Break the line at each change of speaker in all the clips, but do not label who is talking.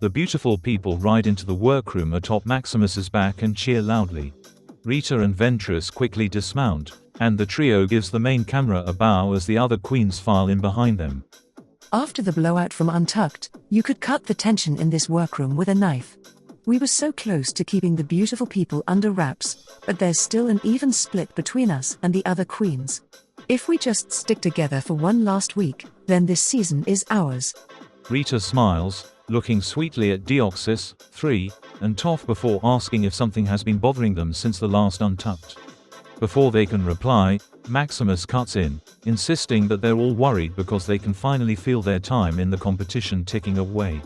The beautiful people ride into the workroom atop Maximus's back and cheer loudly. Rita and Ventress quickly dismount, and the trio gives the main camera a bow as the other queens file in behind them.
After the blowout from Untucked, you could cut the tension in this workroom with a knife. We were so close to keeping the beautiful people under wraps, but there's still an even split between us and the other queens. If we just stick together for one last week, then this season is ours.
Rita smiles, looking sweetly at Deoxys, 3, and Toph before asking if something has been bothering them since the last Untucked. Before they can reply, Maximus cuts in, insisting that they're all worried because they can finally feel their time in the competition ticking away.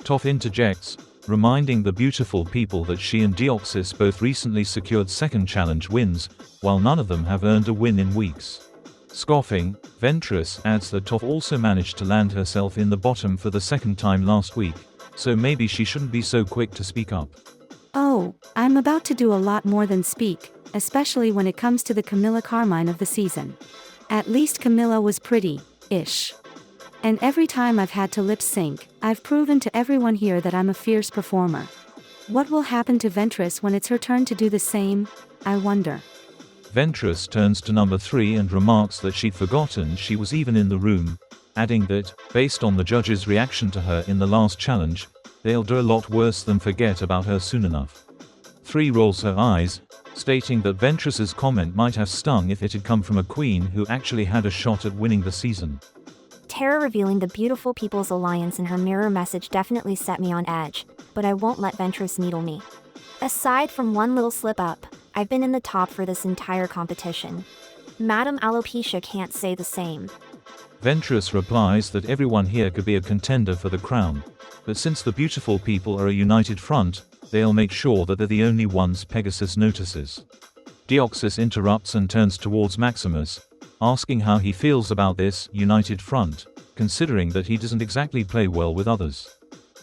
Toph interjects, reminding the beautiful people that she and Deoxys both recently secured second challenge wins, while none of them have earned a win in weeks. Scoffing, Ventress adds that Toph also managed to land herself in the bottom for the second time last week, so maybe she shouldn't be so quick to speak up.
Oh, I'm about to do a lot more than speak, especially when it comes to the Camilla Carmine of the season. At least Camilla was pretty-ish. And every time I've had to lip sync, I've proven to everyone here that I'm a fierce performer. What will happen to Ventress when it's her turn to do the same, I wonder.
Ventress turns to number 3 and remarks that she'd forgotten she was even in the room, adding that, based on the judges' reaction to her in the last challenge, they'll do a lot worse than forget about her soon enough. 3 rolls her eyes, stating that Ventress's comment might have stung if it had come from a queen who actually had a shot at winning the season.
Tara revealing the beautiful people's alliance in her mirror message definitely set me on edge, but I won't let Ventress needle me. Aside from one little slip-up, I've been in the top for this entire competition. Madame Alopecia can't say the same.
Ventress replies that everyone here could be a contender for the crown, but since the beautiful people are a united front, they'll make sure that they're the only ones Pegasus notices. Deoxys interrupts and turns towards Maximus, asking how he feels about this united front, considering that he doesn't exactly play well with others.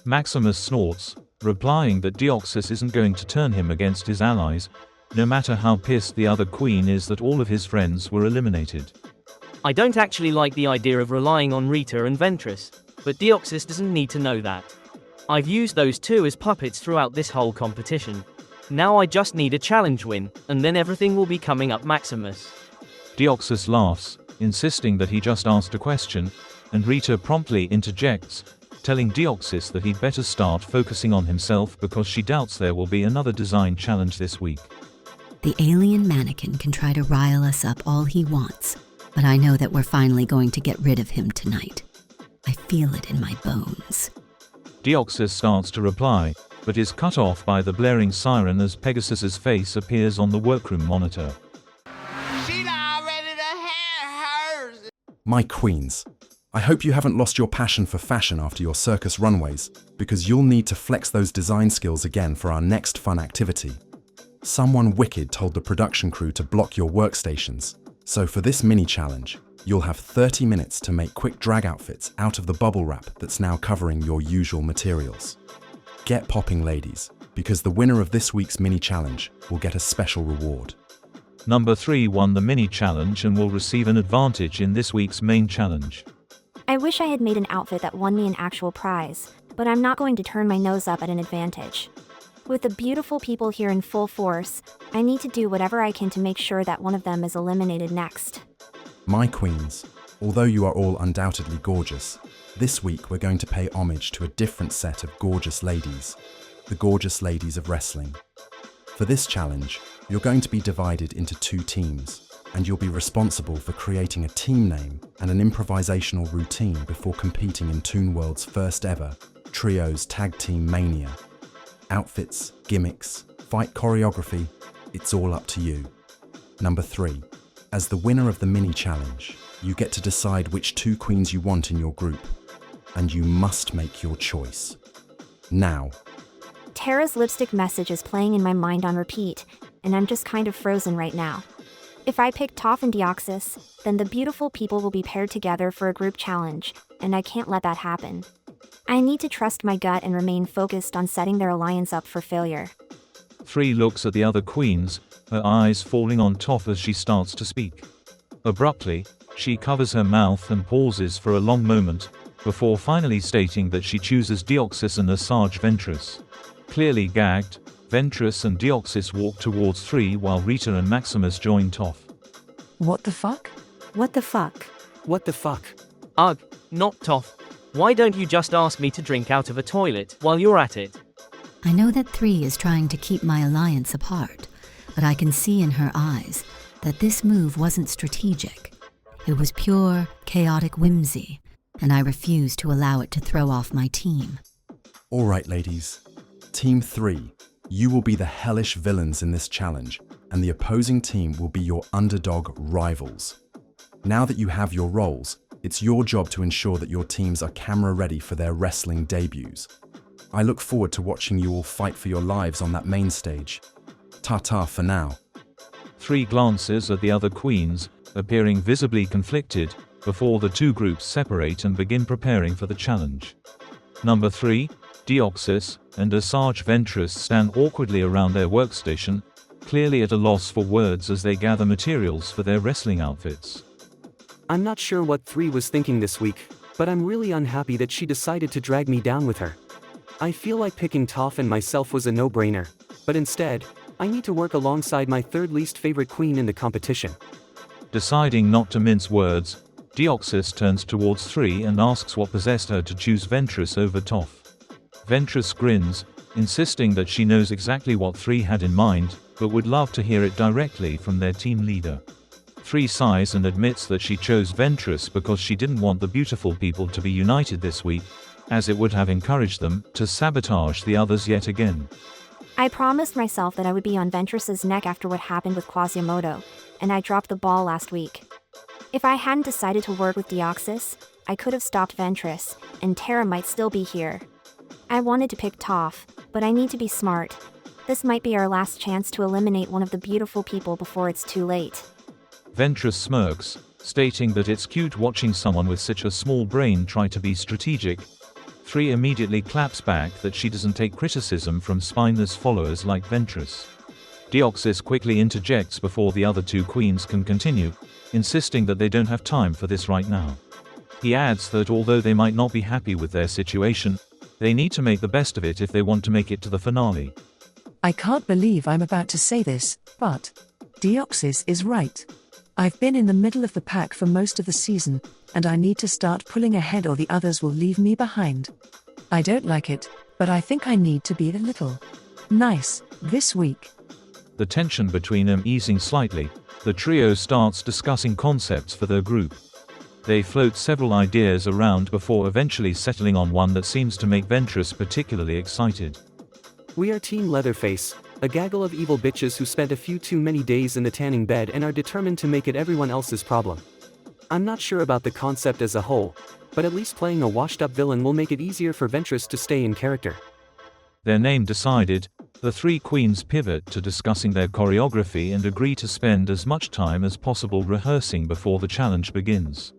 Maximus snorts, replying that Deoxys isn't going to turn him against his allies, no matter how pissed the other queen is that all of his friends were eliminated.
I don't actually like the idea of relying on Rita and Ventress, but Deoxys doesn't need to know that. I've used those two as puppets throughout this whole competition. Now I just need a challenge win, and then everything will be coming up Maximus.
Deoxys laughs, insisting that he just asked a question, and Rita promptly interjects, telling Deoxys that he'd better start focusing on himself because she doubts there will be another design challenge this week.
The alien mannequin can try to rile us up all he wants, but I know that we're finally going to get rid of him tonight. I feel it in my bones.
Deoxys starts to reply, but is cut off by the blaring siren as Pegasus's face appears on the workroom monitor.
My queens, I hope you haven't lost your passion for fashion after your circus runways, because you'll need to flex those design skills again for our next fun activity. Someone wicked told the production crew to block your workstations, so for this mini challenge, you'll have 30 minutes to make quick drag outfits out of the bubble wrap that's now covering your usual materials. Get popping, ladies, because the winner of this week's mini challenge will get a special reward.
Number 3 won the mini challenge and will receive an advantage in this week's main challenge.
I wish I had made an outfit that won me an actual prize, but I'm not going to turn my nose up at an advantage. With the beautiful people here in full force, I need to do whatever I can to make sure that one of them is eliminated next.
My queens, although you are all undoubtedly gorgeous, this week we're going to pay homage to a different set of gorgeous ladies, the gorgeous ladies of wrestling. For this challenge, you're going to be divided into 2 teams, and you'll be responsible for creating a team name and an improvisational routine before competing in Toon World's first ever Trios Tag Team Mania. Outfits, gimmicks, fight choreography, it's all up to you. Number 3. As the winner of the mini challenge, you get to decide which 2 queens you want in your group, and you must make your choice. Now.
Tara's lipstick message is playing in my mind on repeat, and I'm just kind of frozen right now. If I pick Toph and Deoxys, then the beautiful people will be paired together for a group challenge, and I can't let that happen. I need to trust my gut and remain focused on setting their alliance up for failure.
3 looks at the other queens, her eyes falling on Toph as she starts to speak. Abruptly, she covers her mouth and pauses for a long moment, before finally stating that she chooses Deoxys and Asajj Ventress. Clearly gagged, Ventress and Deoxys walk towards 3 while Rita and Maximus join Toph.
What the fuck?
What the fuck?
What the fuck?
Ugh, not Toph. Why don't you just ask me to drink out of a toilet while you're at it?
I know that 3 is trying to keep my alliance apart, but I can see in her eyes that this move wasn't strategic. It was pure, chaotic whimsy, and I refuse to allow it to throw off my team.
All right, ladies. Team 3, you will be the hellish villains in this challenge, and the opposing team will be your underdog rivals. Now that you have your roles, it's your job to ensure that your teams are camera ready for their wrestling debuts. I look forward to watching you all fight for your lives on that main stage. Ta-ta for now.
3 glances at the other queens, appearing visibly conflicted, before the 2 groups separate and begin preparing for the challenge. Number 3, Deoxys and Asajj Ventress stand awkwardly around their workstation, clearly at a loss for words as they gather materials for their wrestling outfits.
I'm not sure what 3 was thinking this week, but I'm really unhappy that she decided to drag me down with her. I feel like picking Toph and myself was a no-brainer, but instead, I need to work alongside my 3rd least favorite queen in the competition.
Deciding not to mince words, Deoxys turns towards 3 and asks what possessed her to choose Ventress over Toph. Ventress grins, insisting that she knows exactly what 3 had in mind, but would love to hear it directly from their team leader. 3 sighs and admits that she chose Ventress because she didn't want the beautiful people to be united this week, as it would have encouraged them to sabotage the others yet again.
I promised myself that I would be on Ventress's neck after what happened with Quasimodo, and I dropped the ball last week. If I hadn't decided to work with Deoxys, I could have stopped Ventress, and Terra might still be here. I wanted to pick Toph, but I need to be smart. This might be our last chance to eliminate one of the beautiful people before it's too late.
Ventress smirks, stating that it's cute watching someone with such a small brain try to be strategic. 3 immediately claps back that she doesn't take criticism from spineless followers like Ventress. Deoxys quickly interjects before the other 2 queens can continue, insisting that they don't have time for this right now. He adds that although they might not be happy with their situation, they need to make the best of it if they want to make it to the finale.
I can't believe I'm about to say this, but Deoxys is right. I've been in the middle of the pack for most of the season, and I need to start pulling ahead or the others will leave me behind. I don't like it, but I think I need to be a little nice this week.
The tension between them easing slightly, the trio starts discussing concepts for their group. They float several ideas around before eventually settling on one that seems to make Ventress particularly excited.
We are Team Leatherface, a gaggle of evil bitches who spent a few too many days in the tanning bed and are determined to make it everyone else's problem. I'm not sure about the concept as a whole, but at least playing a washed-up villain will make it easier for Ventress to stay in character.
Their name decided, the 3 queens pivot to discussing their choreography and agree to spend as much time as possible rehearsing before the challenge begins.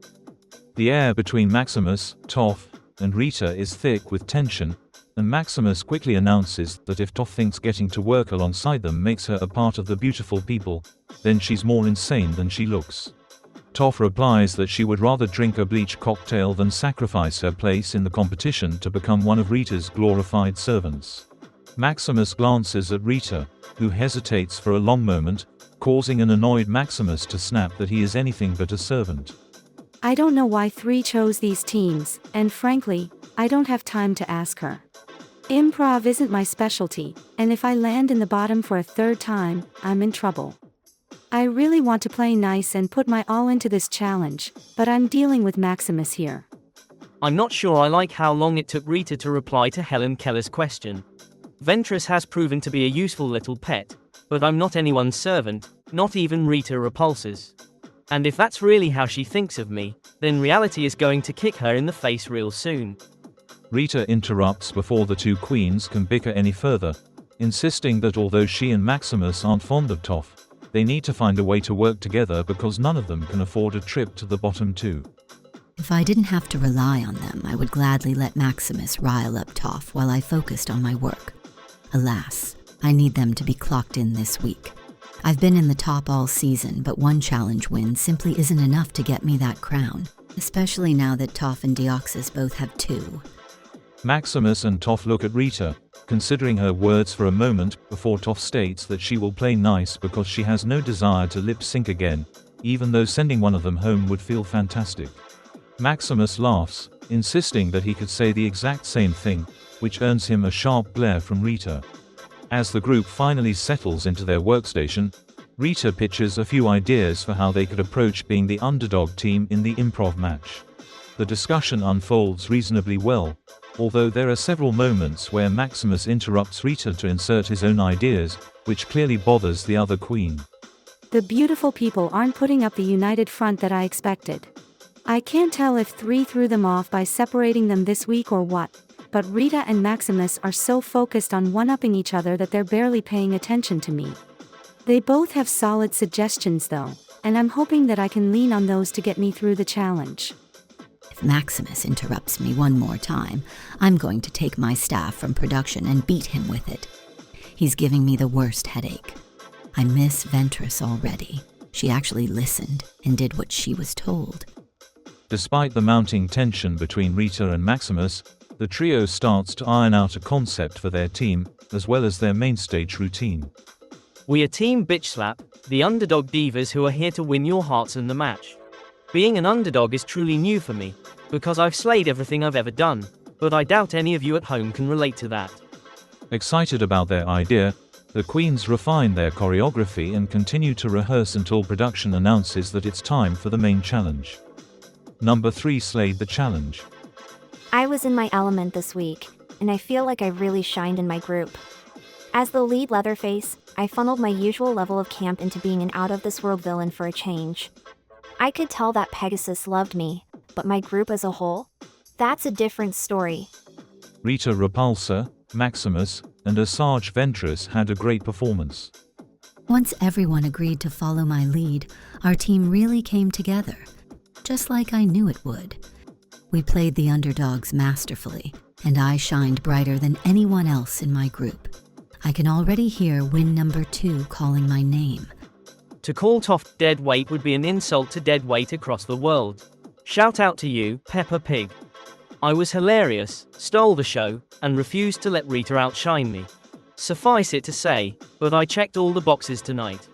The air between Maximus, Toph, and Rita is thick with tension, and Maximus quickly announces that if Toph thinks getting to work alongside them makes her a part of the beautiful people, then she's more insane than she looks. Toph replies that she would rather drink a bleach cocktail than sacrifice her place in the competition to become one of Rita's glorified servants. Maximus glances at Rita, who hesitates for a long moment, causing an annoyed Maximus to snap that he is anything but a servant.
I don't know why 3 chose these teams, and frankly, I don't have time to ask her. Improv isn't my specialty, and if I land in the bottom for a 3rd time, I'm in trouble. I really want to play nice and put my all into this challenge, but I'm dealing with Maximus here.
I'm not sure I like how long it took Rita to reply to Helen Keller's question. Ventress has proven to be a useful little pet, but I'm not anyone's servant, not even Rita Repulse's. And if that's really how she thinks of me, then reality is going to kick her in the face real soon.
Rita interrupts before the 2 queens can bicker any further, insisting that although she and Maximus aren't fond of Toph, they need to find a way to work together because none of them can afford a trip to the bottom 2.
If I didn't have to rely on them, I would gladly let Maximus rile up Toph while I focused on my work. Alas, I need them to be clocked in this week. I've been in the top all season, but one challenge win simply isn't enough to get me that crown, especially now that Toph and Deoxys both have 2.
Maximus and Toph look at Rita, considering her words for a moment, before Toph states that she will play nice because she has no desire to lip sync again, even though sending one of them home would feel fantastic. Maximus laughs, insisting that he could say the exact same thing, which earns him a sharp glare from Rita. As the group finally settles into their workstation, Rita pitches a few ideas for how they could approach being the underdog team in the improv match. The discussion unfolds reasonably well, although there are several moments where Maximus interrupts Rita to insert his own ideas, which clearly bothers the other queen.
The beautiful people aren't putting up the united front that I expected. I can't tell if 3 threw them off by separating them this week or what, but Rita and Maximus are so focused on one-upping each other that they're barely paying attention to me. They both have solid suggestions though, and I'm hoping that I can lean on those to get me through the challenge.
If Maximus interrupts me one more time, I'm going to take my staff from production and beat him with it. He's giving me the worst headache. I miss Ventress already. She actually listened and did what she was told.
Despite the mounting tension between Rita and Maximus, the trio starts to iron out a concept for their team, as well as their main stage routine.
We are Team Bitch Slap, the underdog divas who are here to win your hearts in the match. Being an underdog is truly new for me, because I've slayed everything I've ever done, but I doubt any of you at home can relate to that.
Excited about their idea, the queens refine their choreography and continue to rehearse until production announces that it's time for the main challenge. Number 3 slayed the challenge.
I was in my element this week, and I feel like I really shined in my group. As the lead Leatherface, I funneled my usual level of camp into being an out-of-this-world villain for a change. I could tell that Pegasus loved me, but my group as a whole? That's a different story.
Rita Repulsa, Maximus, and Asajj Ventress had a great performance.
Once everyone agreed to follow my lead, our team really came together, just like I knew it would. We played the underdogs masterfully, and I shined brighter than anyone else in my group. I can already hear win number 2 calling my name.
To call Toph dead weight would be an insult to dead weight across the world. Shout out to you, Peppa Pig. I was hilarious, stole the show, and refused to let Rita outshine me. Suffice it to say, but I checked all the boxes tonight.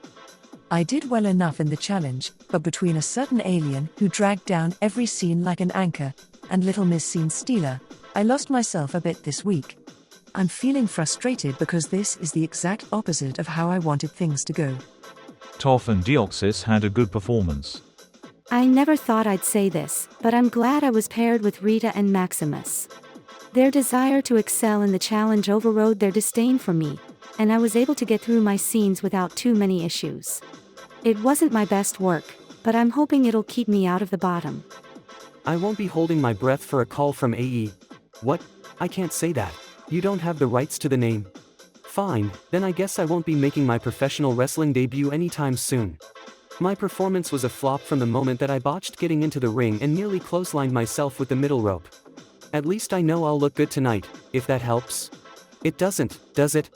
I did well enough in the challenge, but between a certain alien who dragged down every scene like an anchor, and Little Miss Scene Stealer, I lost myself a bit this week. I'm feeling frustrated because this is the exact opposite of how I wanted things to go.
Toph and Deoxys had a good performance.
I never thought I'd say this, but I'm glad I was paired with Rita and Maximus. Their desire to excel in the challenge overrode their disdain for me, and I was able to get through my scenes without too many issues. It wasn't my best work, but I'm hoping it'll keep me out of the bottom.
I won't be holding my breath for a call from AE. What? I can't say that. You don't have the rights to the name. Fine, then I guess I won't be making my professional wrestling debut anytime soon. My performance was a flop from the moment that I botched getting into the ring and nearly clotheslined myself with the middle rope. At least I know I'll look good tonight, if that helps. It doesn't, does it?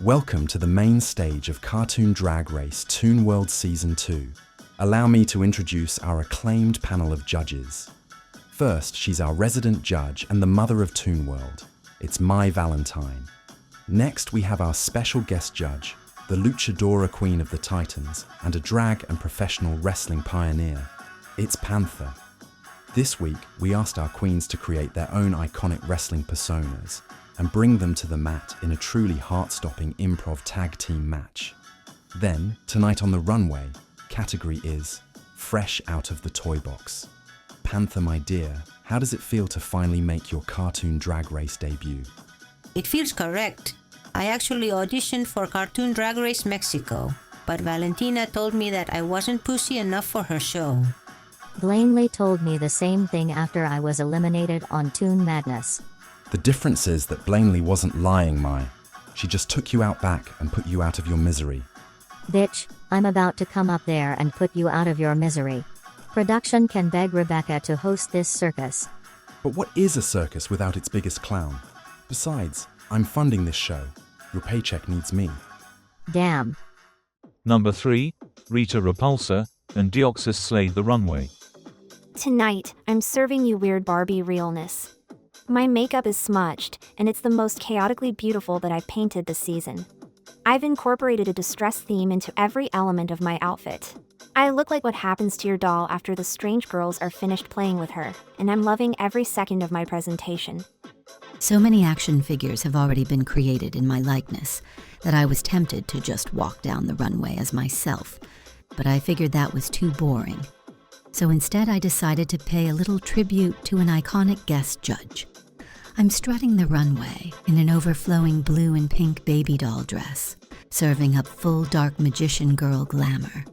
Welcome to the main stage of Cartoon Drag Race Toon World Season 2. Allow me to introduce our acclaimed panel of judges. First, she's our resident judge and the mother of Toon World. It's Mai Valentine. Next, we have our special guest judge, the luchadora queen of the Titans and a drag and professional wrestling pioneer. It's Panther. This week, we asked our queens to create their own iconic wrestling personas and bring them to the mat in a truly heart-stopping improv tag team match. Then, tonight on the runway, category is Fresh Out of the Toy Box. Panther, my dear, how does it feel to finally make your Cartoon Drag Race debut?
It feels correct. I actually auditioned for Cartoon Drag Race Mexico, but Valentina told me that I wasn't pussy enough for her show.
Blanley told me the same thing after I was eliminated on Toon Madness.
The difference is that Blanley wasn't lying, Mai. She just took you out back and put you out of your misery.
Bitch, I'm about to come up there and put you out of your misery. Production can beg Rebecca to host this circus.
But what is a circus without its biggest clown? Besides, I'm funding this show. Your paycheck needs me.
Damn.
Number 3, Rita Repulsa and Deoxys slayed the runway.
Tonight, I'm serving you weird Barbie realness. My makeup is smudged, and it's the most chaotically beautiful that I've painted this season. I've incorporated a distress theme into every element of my outfit. I look like what happens to your doll after the strange girls are finished playing with her, and I'm loving every second of my presentation.
So many action figures have already been created in my likeness that I was tempted to just walk down the runway as myself, but I figured that was too boring. So instead I decided to pay a little tribute to an iconic guest judge. I'm strutting the runway in an overflowing blue and pink baby doll dress, serving up full dark magician girl glamour.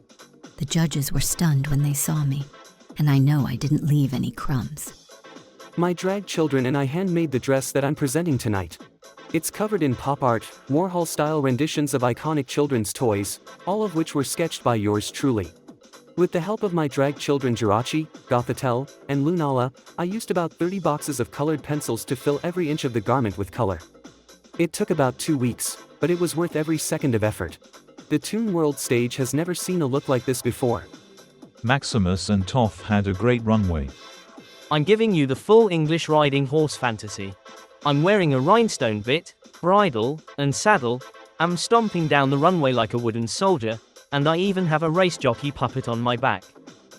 The judges were stunned when they saw me, and I know I didn't leave any crumbs.
My drag children and I handmade the dress that I'm presenting tonight. It's covered in pop art, Warhol-style renditions of iconic children's toys, all of which were sketched by yours truly. With the help of my drag children Jirachi, Gothitelle, and Lunala, I used about 30 boxes of colored pencils to fill every inch of the garment with color. It took about 2 weeks, but it was worth every second of effort. The Toon World stage has never seen a look like this before.
Maximus and Toph had a great runway.
I'm giving you the full English riding horse fantasy. I'm wearing a rhinestone bit, bridle, and saddle. I'm stomping down the runway like a wooden soldier, and I even have a race jockey puppet on my back.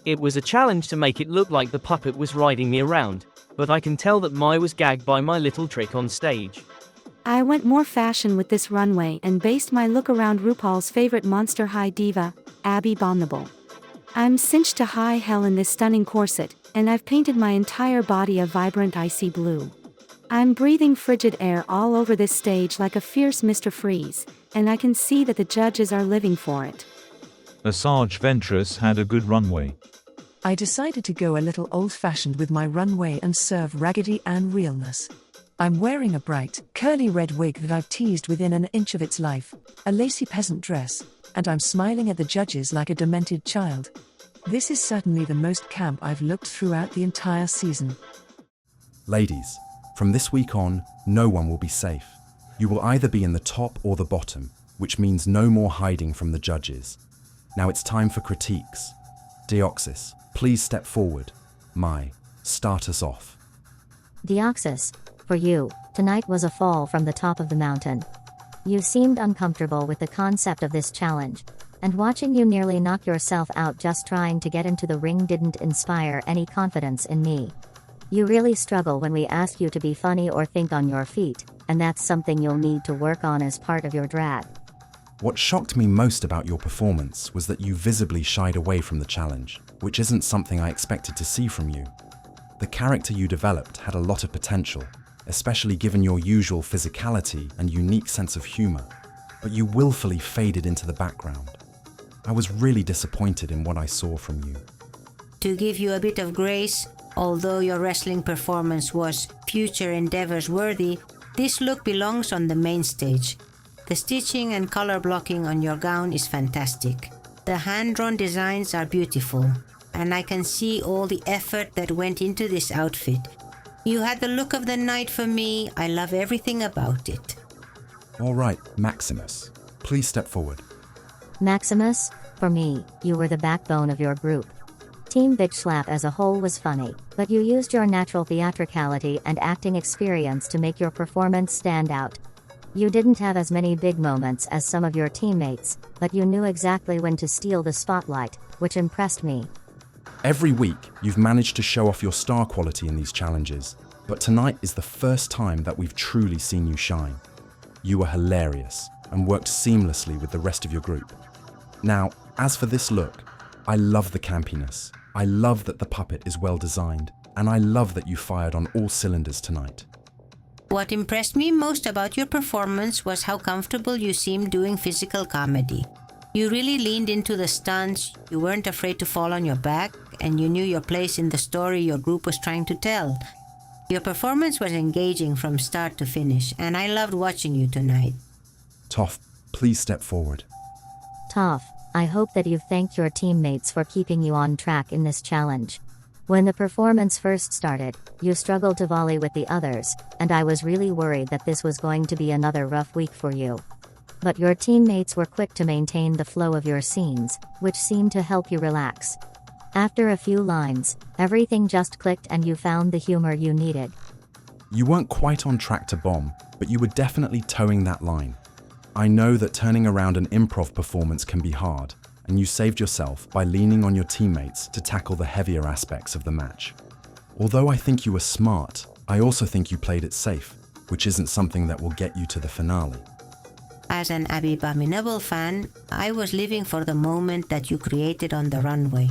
It was a challenge to make it look like the puppet was riding me around, but I can tell that Mai was gagged by my little trick on stage.
I went more fashion with this runway and based my look around RuPaul's favorite Monster High diva, Abby Bonnable. I'm cinched to high hell in this stunning corset, and I've painted my entire body a vibrant icy blue. I'm breathing frigid air all over this stage like a fierce Mr. Freeze, and I can see that the judges are living for it.
Asajj Ventress had a good runway.
I decided to go a little old-fashioned with my runway and serve Raggedy Ann realness. I'm wearing a bright, curly red wig that I've teased within an inch of its life, a lacy peasant dress, and I'm smiling at the judges like a demented child. This is certainly the most camp I've looked throughout the entire season.
Ladies, from this week on, no one will be safe. You will either be in the top or the bottom, which means no more hiding from the judges. Now it's time for critiques. Deoxys, please step forward. Mai, start us off.
Deoxys, for you, tonight was a fall from the top of the mountain. You seemed uncomfortable with the concept of this challenge, and watching you nearly knock yourself out just trying to get into the ring didn't inspire any confidence in me. You really struggle when we ask you to be funny or think on your feet, and that's something you'll need to work on as part of your drag.
What shocked me most about your performance was that you visibly shied away from the challenge, which isn't something I expected to see from you. The character you developed had a lot of potential, especially given your usual physicality and unique sense of humor, but you willfully faded into the background. I was really disappointed in what I saw from you.
To give you a bit of grace, although your wrestling performance was future endeavors worthy, this look belongs on the main stage. The stitching and color blocking on your gown is fantastic. The hand-drawn designs are beautiful, and I can see all the effort that went into this outfit. You had the look of the night for me. I love everything about it.
All right, Maximus, please step forward.
Maximus, for me, you were the backbone of your group. Team Bitch Slap as a whole was funny, but you used your natural theatricality and acting experience to make your performance stand out. You didn't have as many big moments as some of your teammates, but you knew exactly when to steal the spotlight, which impressed me.
Every week, you've managed to show off your star quality in these challenges, but tonight is the first time that we've truly seen you shine. You were hilarious and worked seamlessly with the rest of your group. Now, as for this look, I love the campiness. I love that the puppet is well designed, and I love that you fired on all cylinders tonight.
What impressed me most about your performance was how comfortable you seemed doing physical comedy. You really leaned into the stunts, you weren't afraid to fall on your back, and you knew your place in the story your group was trying to tell. Your performance was engaging from start to finish, and I loved watching you tonight.
Toph, please step forward.
Toph, I hope that you've thanked your teammates for keeping you on track in this challenge. When the performance first started, you struggled to volley with the others, and I was really worried that this was going to be another rough week for you. But your teammates were quick to maintain the flow of your scenes, which seemed to help you relax. After a few lines, everything just clicked and you found the humor you needed.
You weren't quite on track to bomb, but you were definitely towing that line. I know that turning around an improv performance can be hard, and you saved yourself by leaning on your teammates to tackle the heavier aspects of the match. Although I think you were smart, I also think you played it safe, which isn't something that will get you to the finale.
As an Abominable fan, I was living for the moment that you created on the runway.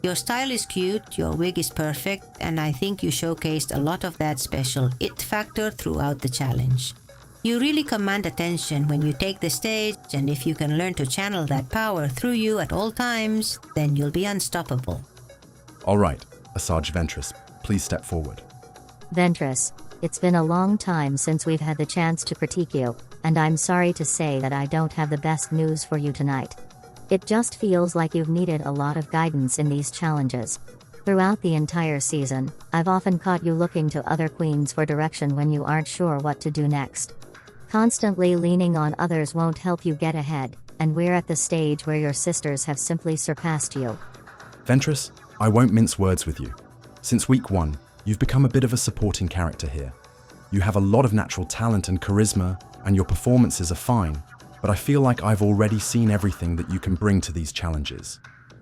Your style is cute, your wig is perfect, and I think you showcased a lot of that special it factor throughout the challenge. You really command attention when you take the stage, and if you can learn to channel that power through you at all times, then you'll be unstoppable.
All right, Asajj Ventress, please step forward.
Ventress, it's been a long time since we've had the chance to critique you, and I'm sorry to say that I don't have the best news for you tonight. It just feels like you've needed a lot of guidance in these challenges. Throughout the entire season, I've often caught you looking to other queens for direction when you aren't sure what to do next. Constantly leaning on others won't help you get ahead, and we're at the stage where your sisters have simply surpassed you.
Ventress, I won't mince words with you. Since week 1, you've become a bit of a supporting character here. You have a lot of natural talent and charisma, and your performances are fine, but I feel like I've already seen everything that you can bring to these challenges.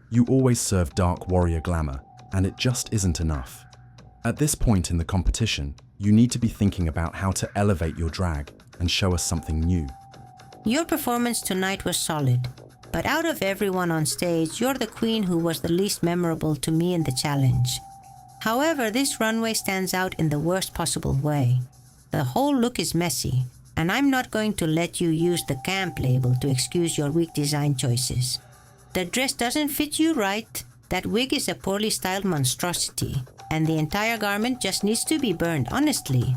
You always serve dark warrior glamour, and it just isn't enough. At this point in the competition, you need to be thinking about how to elevate your drag and show us something new.
Your performance tonight was solid, but out of everyone on stage, you're the queen who was the least memorable to me in the challenge. However, this runway stands out in the worst possible way. The whole look is messy, and I'm not going to let you use the camp label to excuse your weak design choices. The dress doesn't fit you right, that wig is a poorly styled monstrosity, and the entire garment just needs to be burned, honestly.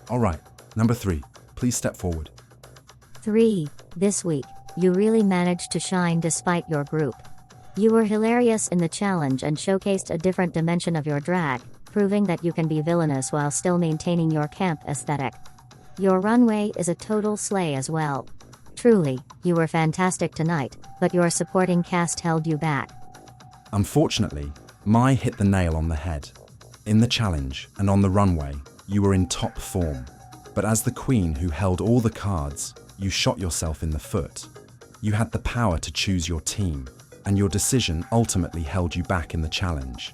All right, number 3, please step forward.
3. This week, you really managed to shine despite your group. You were hilarious in the challenge and showcased a different dimension of your drag, proving that you can be villainous while still maintaining your camp aesthetic. Your runway is a total slay as well. Truly, you were fantastic tonight, but your supporting cast held you back.
Unfortunately, Mai hit the nail on the head. In the challenge and on the runway, you were in top form. But as the queen who held all the cards, you shot yourself in the foot. You had the power to choose your team, and your decision ultimately held you back in the challenge.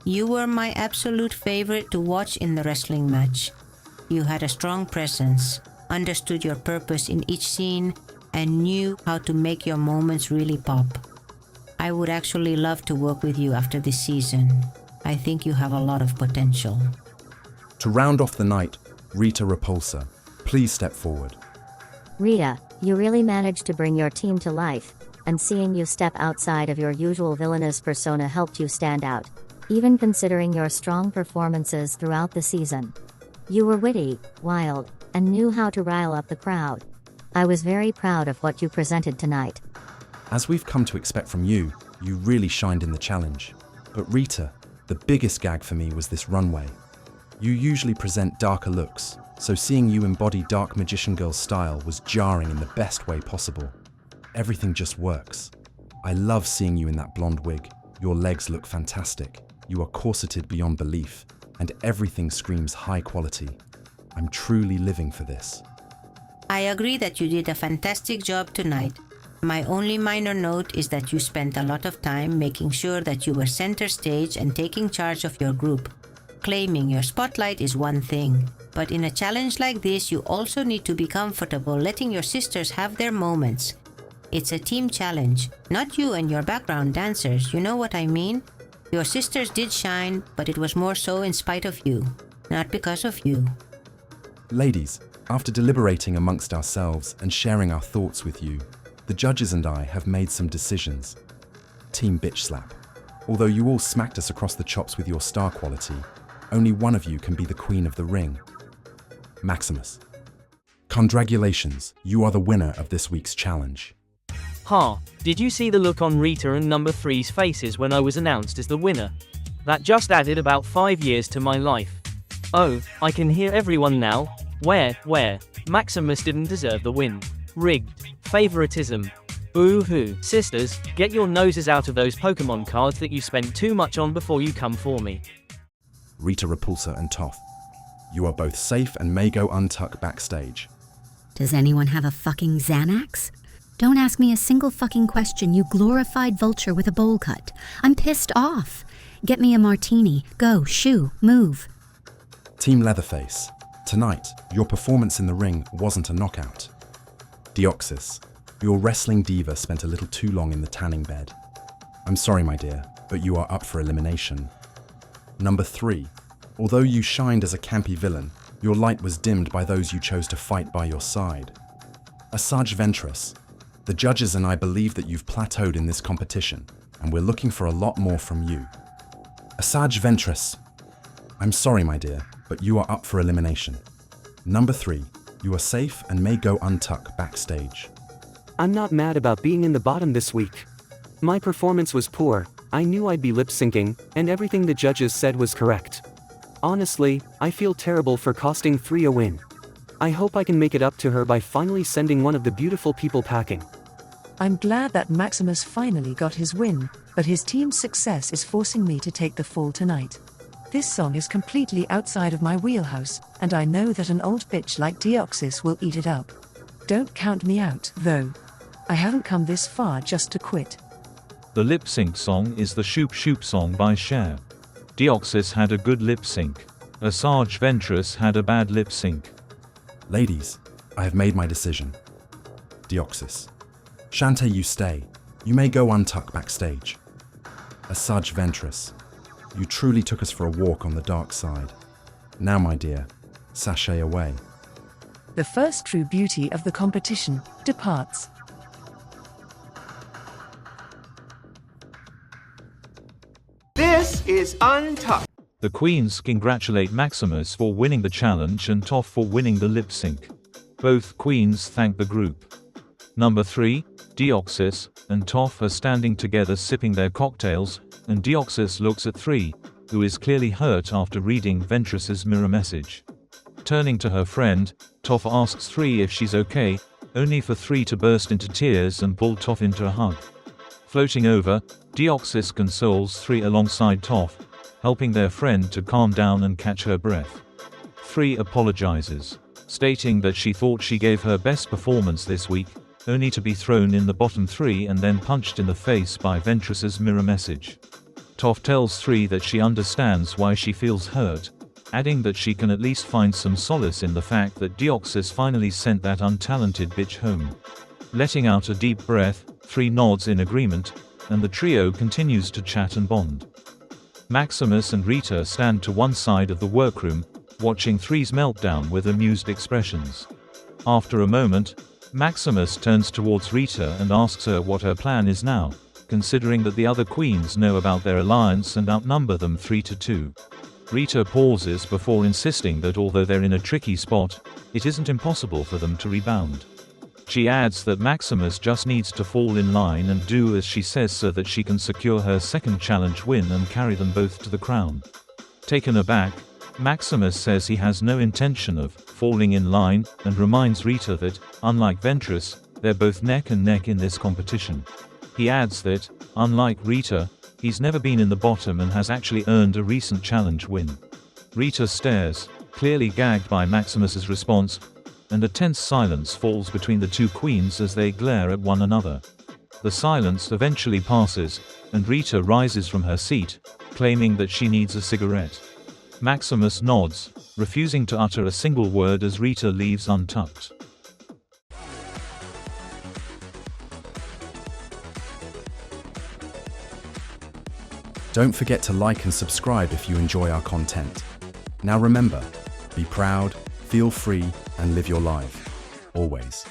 You were my absolute favorite to watch in the wrestling match. You had a strong presence, understood your purpose in each scene, and knew how to make your moments really pop. I would actually love to work with you after this season. I think you have a lot of potential.
To round off the night, Rita Repulsa, please step forward.
Rita, you really managed to bring your team to life, and seeing you step outside of your usual villainous persona helped you stand out, even considering your strong performances throughout the season. You were witty, wild, and knew how to rile up the crowd. I was very proud of what you presented tonight.
As we've come to expect from you, you really shined in the challenge. But Rita, the biggest gag for me was this runway. You usually present darker looks, so seeing you embody dark magician girl style was jarring in the best way possible. Everything just works. I love seeing you in that blonde wig. Your legs look fantastic. You are corseted beyond belief, and everything screams high quality. I'm truly living for this.
I agree that you did a fantastic job tonight. My only minor note is that you spent a lot of time making sure that you were center stage and taking charge of your group. Claiming your spotlight is one thing, but in a challenge like this, you also need to be comfortable letting your sisters have their moments. It's a team challenge, not you and your background dancers, you know what I mean? Your sisters did shine, but it was more so in spite of you, not because of you.
Ladies, after deliberating amongst ourselves and sharing our thoughts with you, the judges and I have made some decisions. Team Bitch Slap. Although you all smacked us across the chops with your star quality, only one of you can be the queen of the ring. Maximus. Congratulations, you are the winner of this week's challenge.
Ha, did you see the look on Rita and number 3's faces when I was announced as the winner? That just added about 5 years to my life. Oh, I can hear everyone now. Where? Maximus didn't deserve the win. Rigged. Favoritism. Boo-hoo. Sisters, get your noses out of those Pokemon cards that you spent too much on before you come for me.
Rita Repulsa and Toph, you are both safe and may go untuck backstage.
Does anyone have a fucking Xanax? Don't ask me a single fucking question, you glorified vulture with a bowl cut. I'm pissed off. Get me a martini. Go, shoo, move.
Team Leatherface, tonight, your performance in the ring wasn't a knockout. Deoxys, your wrestling diva spent a little too long in the tanning bed. I'm sorry, my dear, but you are up for elimination. Number 3, although you shined as a campy villain, your light was dimmed by those you chose to fight by your side. Asajj Ventress, the judges and I believe that you've plateaued in this competition, and we're looking for a lot more from you. Asajj Ventress, I'm sorry, my dear, but you are up for elimination. Number 3, you are safe and may go untuck backstage.
I'm not mad about being in the bottom this week. My performance was poor, I knew I'd be lip-syncing, and everything the judges said was correct. Honestly, I feel terrible for costing 3 a win. I hope I can make it up to her by finally sending one of the beautiful people packing.
I'm glad that Maximus finally got his win, but his team's success is forcing me to take the fall tonight. This song is completely outside of my wheelhouse, and I know that an old bitch like Deoxys will eat it up. Don't count me out, though. I haven't come this far just to quit.
The lip sync song is the Shoop Shoop song by Cher. Deoxys had a good lip sync. Asajj Ventress had a bad lip sync.
Ladies, I have made my decision. Deoxys, Shantae, you stay. You may go untuck backstage. Asajj Ventress, you truly took us for a walk on the dark side. Now, my dear, sashay away.
The first true beauty of the competition departs.
This is Untucked.
The queens congratulate Maximus for winning the challenge and Toph for winning the lip sync. Both queens thank the group. Number 3, Deoxys and Toph are standing together sipping their cocktails, and Deoxys looks at 3, who is clearly hurt after reading Ventress's mirror message. Turning to her friend, Toph asks 3 if she's okay, only for 3 to burst into tears and pull Toph into a hug. Floating over, Deoxys consoles 3 alongside Toph, helping their friend to calm down and catch her breath. 3 apologizes, stating that she thought she gave her best performance this week, only to be thrown in the bottom 3 and then punched in the face by Ventress's mirror message. Toph tells 3 that she understands why she feels hurt, adding that she can at least find some solace in the fact that Deoxys finally sent that untalented bitch home. Letting out a deep breath, 3 nods in agreement, and the trio continues to chat and bond. Maximus and Rita stand to one side of the workroom, watching 3's meltdown with amused expressions. After a moment, Maximus turns towards Rita and asks her what her plan is now, considering that the other queens know about their alliance and outnumber them 3-2. Rita pauses before insisting that although they're in a tricky spot, it isn't impossible for them to rebound. She adds that Maximus just needs to fall in line and do as she says so that she can secure her second challenge win and carry them both to the crown. Taken aback, Maximus says he has no intention of falling in line and reminds Rita that, unlike Ventress, they're both neck and neck in this competition. He adds that, unlike Rita, he's never been in the bottom and has actually earned a recent challenge win. Rita stares, clearly gagged by Maximus's response, and a tense silence falls between the 2 queens as they glare at one another. The silence eventually passes, and Rita rises from her seat, claiming that she needs a cigarette. Maximus nods, refusing to utter a single word as Rita leaves untucked.
Don't forget to like and subscribe if you enjoy our content. Now remember, be proud, feel free, and live your life. Always.